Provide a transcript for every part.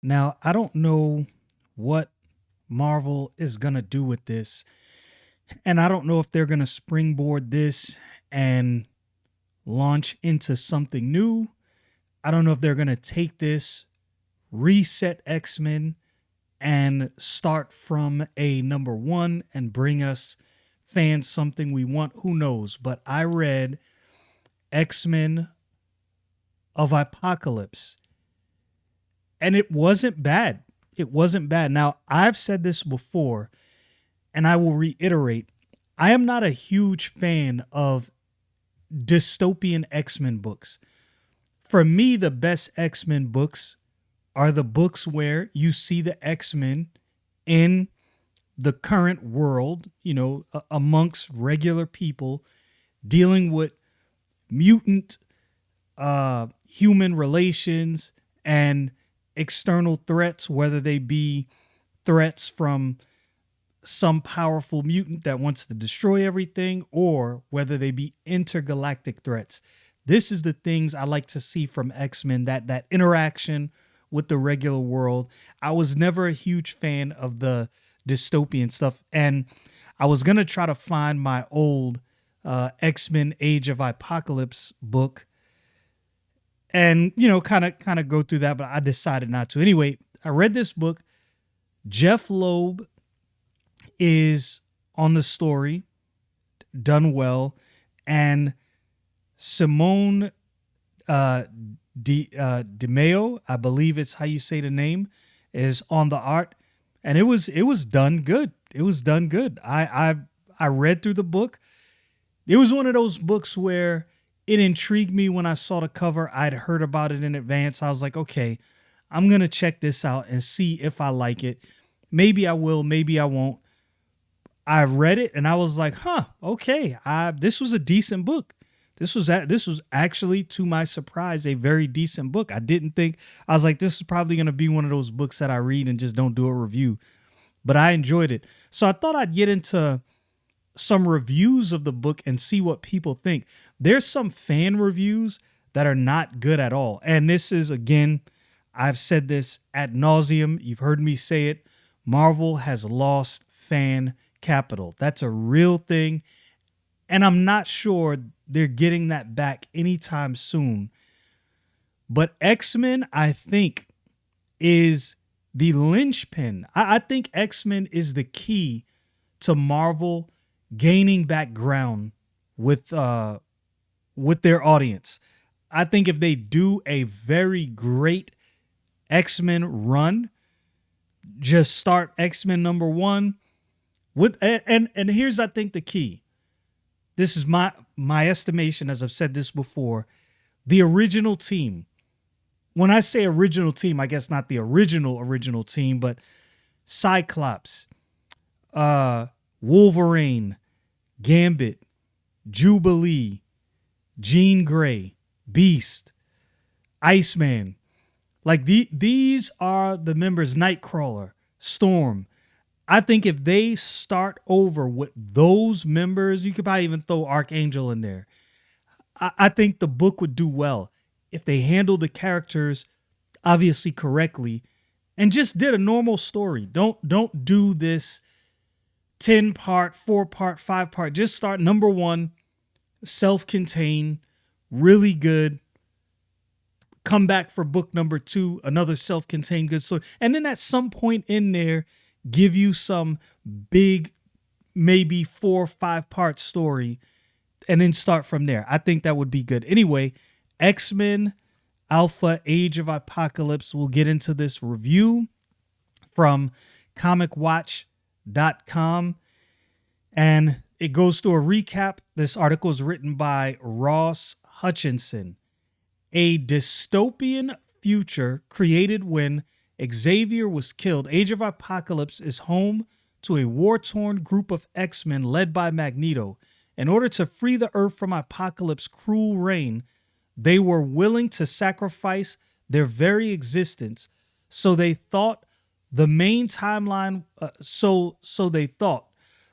Now, I don't know what Marvel is going to do with this, and I don't know if they're going to springboard this and launch into something new. I don't know if they're going to take this, reset X Men, and start from a number one and bring us fans something we want. Who knows? But I read X Men of Apocalypse, and it wasn't bad. It wasn't bad. Now, I've said this before, and I will reiterate I am not a huge fan of dystopian X Men books. For me, the best X Men books are the books where you see the X Men in the current world, amongst regular people dealing with mutant human relations and external threats, whether they be threats from some powerful mutant that wants to destroy everything or whether they be intergalactic threats. This is the things I like to see from X-Men, that interaction with the regular world. I was never a huge fan of the dystopian stuff, and I was going to try to find my old X-Men Age of Apocalypse book and kind of go through that, but I decided not to. Anyway, I read this book. Jeff Loeb is on the story, done well, and Simone DeMeo, I believe it's how you say the name, is on the art, and it was done good. It was done good. I read through the book. It was one of those books where it intrigued me when I saw the cover. I'd heard about it in advance. I was like, okay, I'm gonna check this out and see if I like it. Maybe I will, maybe I won't. I read it and I was like, okay. This was a decent book. This was actually, to my surprise, a very decent book. I didn't think I was like, this is probably going to be one of those books that I read and just don't do a review, but I enjoyed it. So I thought I'd get into some reviews of the book and see what people think. There's some fan reviews that are not good at all. And this is, again, I've said this ad nauseum. You've heard me say it. Marvel has lost fan capital. That's a real thing. And I'm not sure they're getting that back anytime soon. But X-Men, I think, is the linchpin. I think X-Men is the key to Marvel gaining back ground with their audience. I think if they do a very great X-Men run, just start X-Men number one with and here's, I think, the key. This is my estimation, as I've said this before. The original team. When I say original team, I guess not the original team, but Cyclops, Wolverine, Gambit, Jubilee, Jean Grey, Beast, Iceman. Like these are the members. Nightcrawler, Storm. I think if they start over with those members, you could probably even throw Archangel in there. I think the book would do well if they handled the characters obviously correctly and just did a normal story. Don't do this 10-part, 4-part, 5-part. Just start number one, self-contained, really good. Come back for book number two, another self-contained good story. And then at some point in there, give you some big, maybe 4 or 5-part story, and then start from there. I think that would be good. Anyway, X-Men Alpha Age of Apocalypse. We'll get into this review from comicwatch.com. And it goes through a recap. This article is written by Ross Hutchinson. A dystopian future created when Xavier was killed. Age of Apocalypse is home to a war-torn group of X-Men led by Magneto. In order to free the Earth from Apocalypse's cruel reign, they were willing to sacrifice their very existence. So they thought the main timeline. So they thought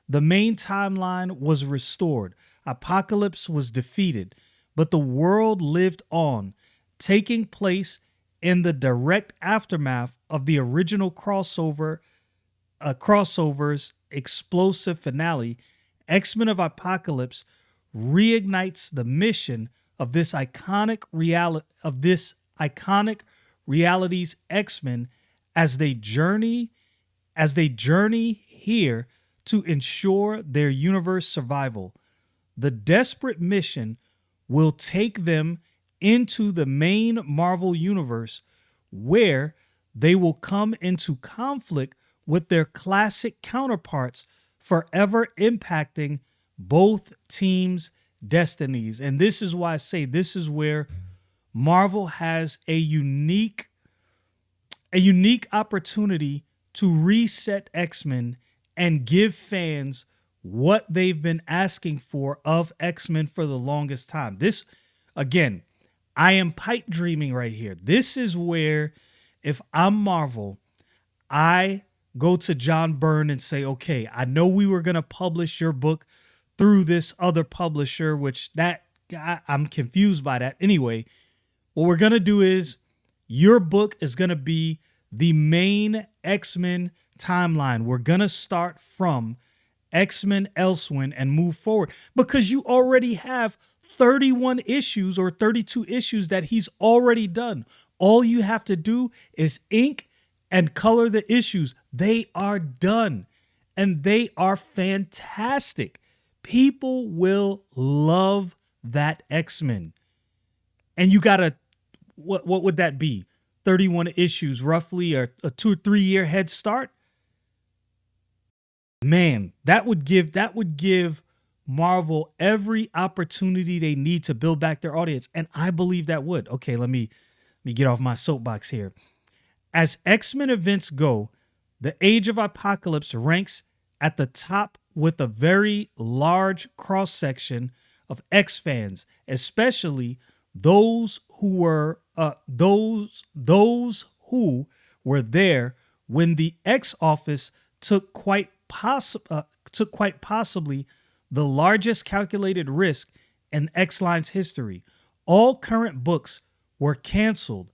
the main timeline was restored. Apocalypse was defeated, but the world lived on, taking place in the direct aftermath of the original crossover's explosive finale, X-Men of Apocalypse reignites the mission of this iconic reality's X-Men as they journey here to ensure their universe survival. The desperate mission will take them into the main Marvel universe, where they will come into conflict with their classic counterparts, forever impacting both teams' destinies. And this is why I say this is where Marvel has a unique opportunity to reset X-Men and give fans what they've been asking for of X-Men for the longest time. This, again, I am pipe dreaming right here. This is where, if I'm Marvel, I go to John Byrne and say, okay, I know we were going to publish your book through this other publisher, which I'm confused by that. Anyway, what we're going to do is your book is going to be the main X-Men timeline. We're going to start from X-Men Elsewhere and move forward, because you already have 31 issues or 32 issues that he's already done. All you have to do is ink and color the issues. They are done, and they are fantastic. People will love that X-Men. And you got what would that be? 31 issues, roughly a 2 or 3 year head start. Man, that would give Marvel every opportunity they need to build back their audience. And I believe that would. Okay, let me get off my soapbox here. As X-Men events go, the Age of Apocalypse ranks at the top with a very large cross-section of X fans, especially those who were there when the X Office took quite possibly the largest calculated risk in X-Line's history. All current books were canceled,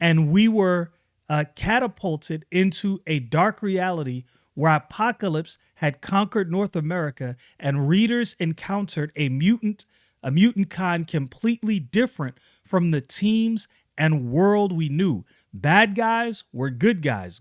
and we were catapulted into a dark reality where Apocalypse had conquered North America, and readers encountered a mutant kind completely different from the teams and world we knew. Bad guys were good guys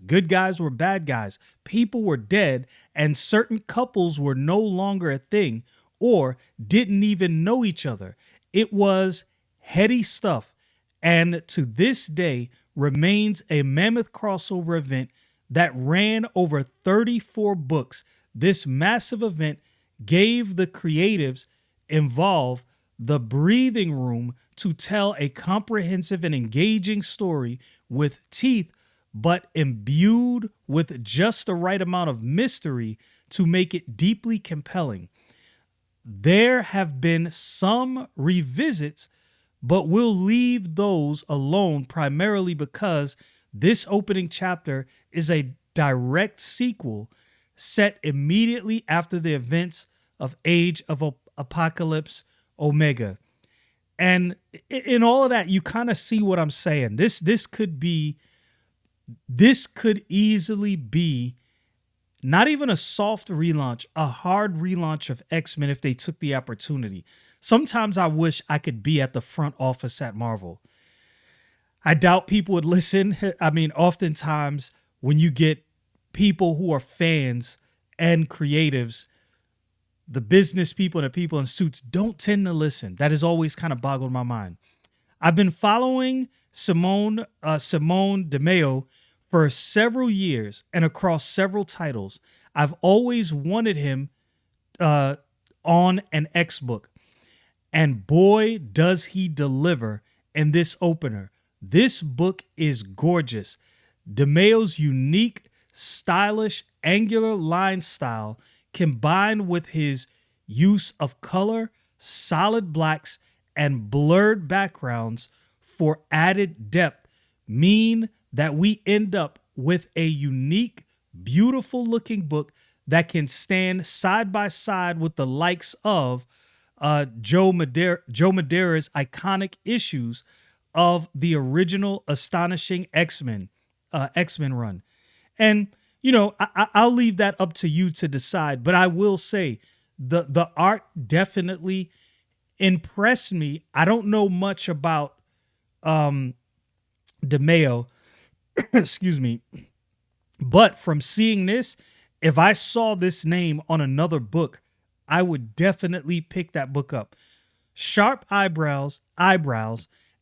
were bad guys, people were dead, and certain couples were no longer a thing or didn't even know each other. It was heady stuff, and to this day remains a mammoth crossover event that ran over 34 books. This massive event gave the creatives involved the breathing room to tell a comprehensive and engaging story with teeth, but imbued with just the right amount of mystery to make it deeply compelling. There have been some revisits, but we'll leave those alone, primarily because this opening chapter is a direct sequel set immediately after the events of Age of Apocalypse Omega. And in all of that, you kind of see what I'm saying. This could easily be not even a soft relaunch, a hard relaunch of X-Men if they took the opportunity. Sometimes I wish I could be at the front office at Marvel. I doubt people would listen. I mean, oftentimes when you get people who are fans and creatives, the business people and the people in suits don't tend to listen. That has always kind of boggled my mind. I've been following Simone DeMeo for several years and across several titles. I've always wanted him on an X book. And boy, does he deliver in this opener. This book is gorgeous. DeMeo's unique, stylish, angular line style, combined with his use of color, solid blacks, and blurred backgrounds for added depth, mean that we end up with a unique, beautiful looking book that can stand side by side with the likes of Joe Madeira's iconic issues of the original Astonishing X-Men run. And I'll leave that up to you to decide. But I will say the art definitely impressed me. I don't know much about DeMeo, excuse me, but from seeing this, if I saw this name on another book, I would definitely pick that book up. Sharp eyebrows,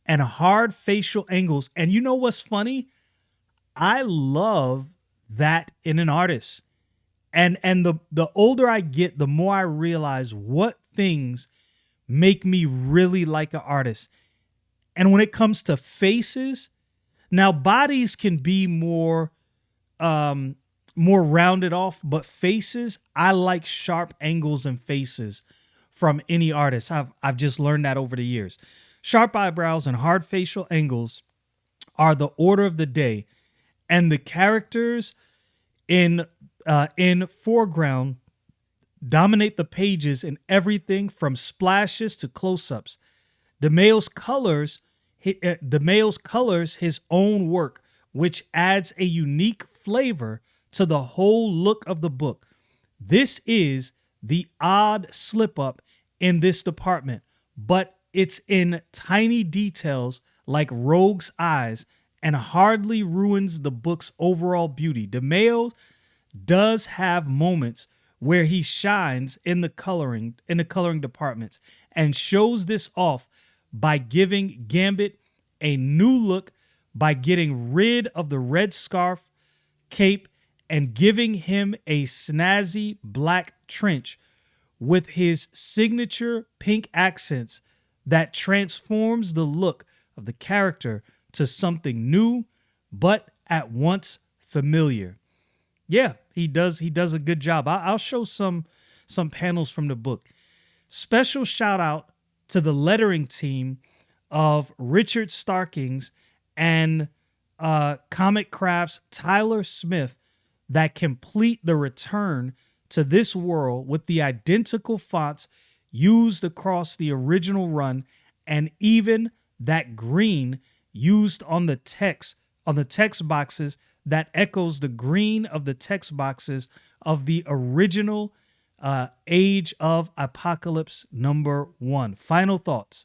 and hard facial angles. And you know what's funny? I love that in an artist. And the older I get, the more I realize what things make me really like an artist. And when it comes to faces, now bodies can be more rounded off, but faces, I like sharp angles and faces from any artist. I've just learned that over the years. Sharp eyebrows and hard facial angles are the order of the day, and the characters in foreground dominate the pages in everything from splashes to close-ups. DeMeo's colors his own work, which adds a unique flavor to the whole look of the book. This is the odd slip up in this department, but it's in tiny details like Rogue's eyes and hardly ruins the book's overall beauty. DeMeo does have moments where he shines in the coloring departments and shows this off by giving Gambit a new look by getting rid of the red scarf, cape, and giving him a snazzy black trench with his signature pink accents that transforms the look of the character to something new but at once familiar. Yeah, he does a good job. I'll show some panels from the book. Special shout out to the lettering team of Richard Starkings and Comic Craft's Tyler Smith that complete the return to this world with the identical fonts used across the original run, and even that green used on the text boxes that echoes the green of the text boxes of the original Age of Apocalypse #1. Final thoughts.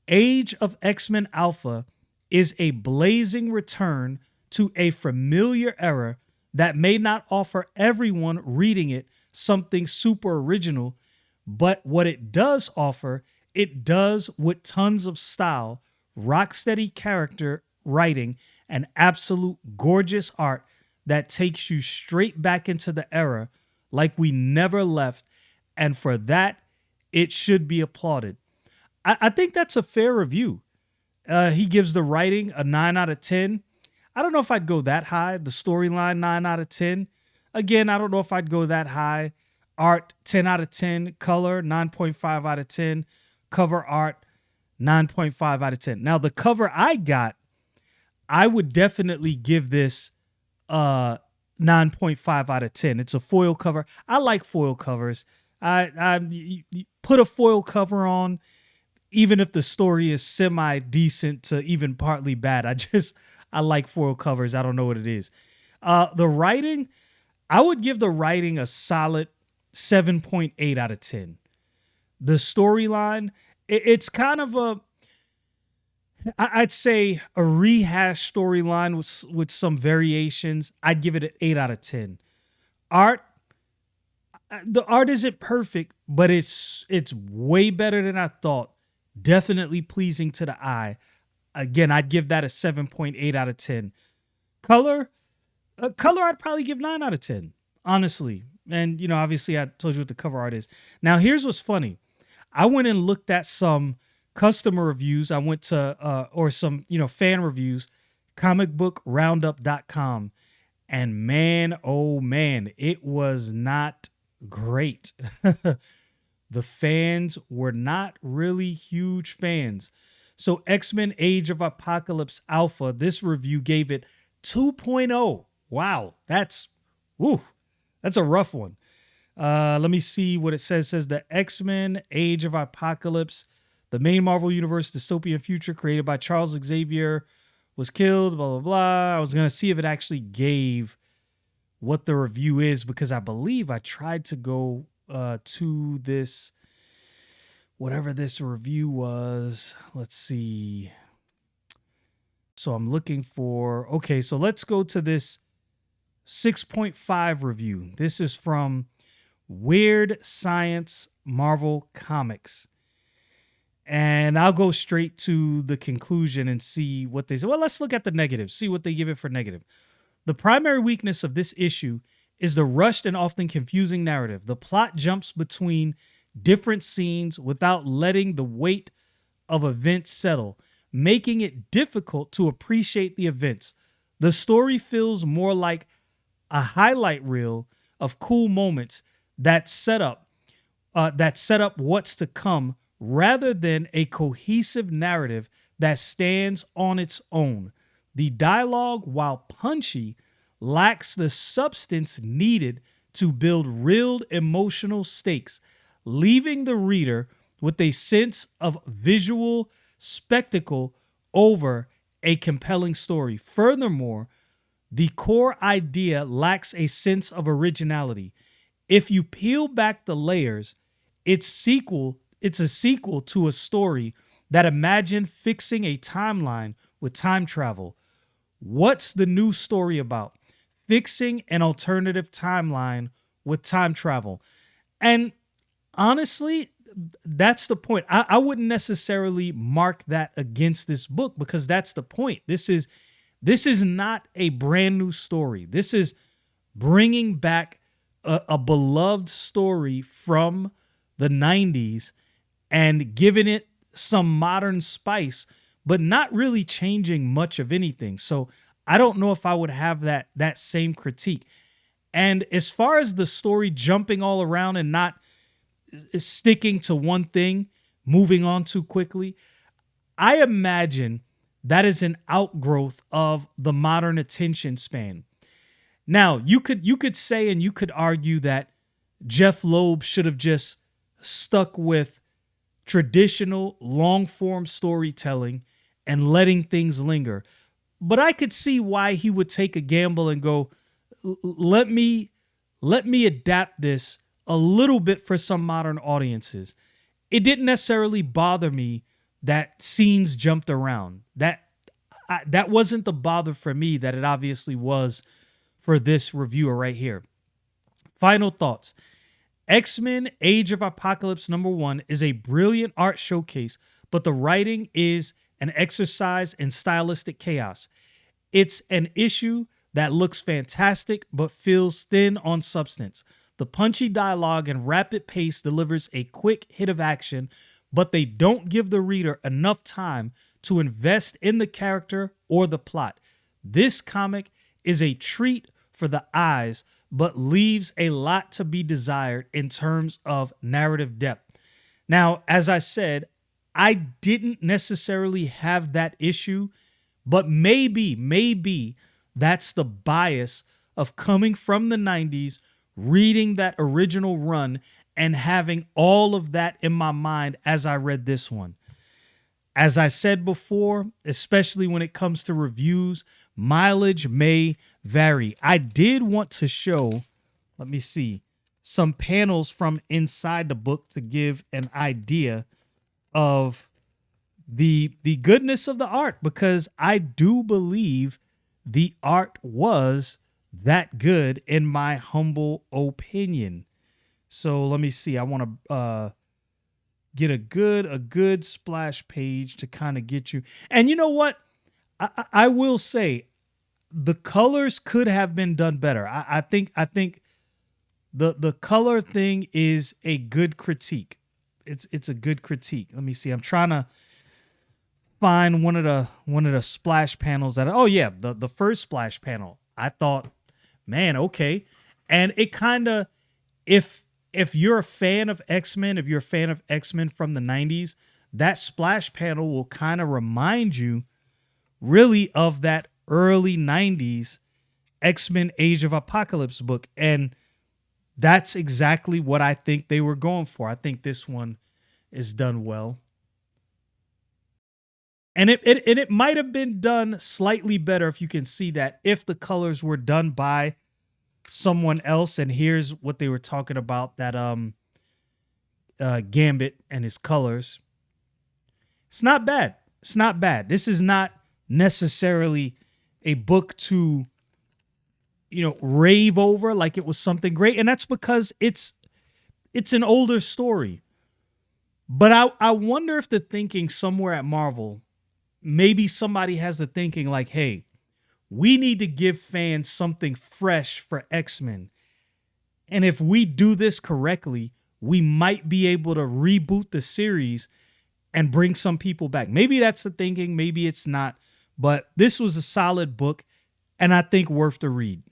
Age of X-Men Alpha is a blazing return to a familiar era that may not offer everyone reading it something super original, but what it does offer, it does with tons of style, rocksteady character writing, and absolute gorgeous art that takes you straight back into the era like we never left, and for that, it should be applauded. I think that's a fair review. He gives the writing a 9 out of 10. I don't know if I'd go that high. The storyline, 9 out of 10. Again, I don't know if I'd go that high. Art, 10 out of 10. Color, 9.5 out of 10. Cover art, 9.5 out of 10. Now, the cover I got, I would definitely give this 9.5 out of 10. It's a foil cover. I like foil covers. You put a foil cover on, even if the story is semi-decent to even partly bad. I like foil covers. I don't know what it is. The writing, I would give the writing a solid 7.8 out of 10. The storyline, it's kind of I'd say a rehash storyline with some variations. I'd give it an 8 out of 10. Art, the art isn't perfect, but it's way better than I thought. Definitely pleasing to the eye. Again, I'd give that a 7.8 out of 10. Color, I'd probably give 9 out of 10, honestly. And, obviously I told you what the cover art is. Now, here's what's funny. I went and looked at some customer reviews. I went to, or some, fan reviews, comicbookroundup.com. And man, oh man, it was not great. The fans were not really huge fans. So X-Men Age of Apocalypse Alpha, this review gave it 2.0. Wow, that's a rough one. Let me see what it says. It says the X-Men Age of Apocalypse, The main Marvel Universe dystopian future created by Charles Xavier was killed, blah, blah, blah. I was going to see if it actually gave what the review is, because I believe I tried to go to this, whatever this review was. Let's see. So I'm looking for, okay, so let's go to this 6.5 review. This is from Weird Science Marvel Comics. And I'll go straight to the conclusion and see what they say. Well, let's look at the negatives, see what they give it for negative. The primary weakness of this issue is the rushed and often confusing narrative. The plot jumps between different scenes without letting the weight of events settle, making it difficult to appreciate the events. The story feels more like a highlight reel of cool moments that set up what's to come, rather than a cohesive narrative that stands on its own. The dialogue, while punchy, lacks the substance needed to build real emotional stakes, leaving the reader with a sense of visual spectacle over a compelling story. Furthermore, the core idea lacks a sense of originality. If you peel back the layers, it's a sequel to a story that imagined fixing a timeline with time travel. What's the new story about? Fixing an alternative timeline with time travel. And honestly, that's the point. I wouldn't necessarily mark that against this book, because that's the point. This is not a brand new story. This is bringing back a beloved story from the 90s and giving it some modern spice, but not really changing much of anything. So I don't know if I would have that same critique. And as far as the story jumping all around and not sticking to one thing, moving on too quickly, I imagine that is an outgrowth of the modern attention span. Now, you could say, and you could argue, that Jeff Loeb should have just stuck with traditional long form storytelling and letting things linger. But I could see why he would take a gamble and go, let me adapt this a little bit for some modern audiences. It didn't necessarily bother me that scenes jumped around. That wasn't the bother for me that it obviously was for this reviewer right here. Final thoughts. X-Men Age of Apocalypse #1 is a brilliant art showcase, but the writing is an exercise in stylistic chaos. It's an issue that looks fantastic but feels thin on substance. The punchy dialogue and rapid pace delivers a quick hit of action, but they don't give the reader enough time to invest in the character or the plot. This comic is a treat for the eyes, but leaves a lot to be desired in terms of narrative depth. Now, as I said, I didn't necessarily have that issue, but maybe that's the bias of coming from the 90s, reading that original run, and having all of that in my mind as I read this one. As I said before, especially when it comes to reviews, mileage may vary. I did want to show, let me see, some panels from inside the book to give an idea of the goodness of the art, because I do believe the art was that good in my humble opinion. So let me see. I want to get a good splash page to kind of get you. And you know what? I will say the colors could have been done better. I think the color thing is a good critique. It's a good critique. Let me see. I'm trying to find one of the splash panels that, oh yeah, the first splash panel. I thought, man, okay. And it kind of, if you're a fan of X-Men, if you're a fan of X-Men from the 90s, that splash panel will kind of remind you really of that early 90s X-Men Age of Apocalypse book. And that's exactly what I think they were going for. I think this one is done well. And it might have been done slightly better if you can see that if the colors were done by someone else. And here's what they were talking about, that Gambit and his colors. It's not bad. It's not bad. This is not necessarily a book to, rave over like it was something great. And that's because it's an older story. But I wonder if the thinking somewhere at Marvel, maybe somebody has the thinking like, hey, we need to give fans something fresh for X-Men. And if we do this correctly, we might be able to reboot the series and bring some people back. Maybe that's the thinking, maybe it's not. But this was a solid book, and I think worth the read.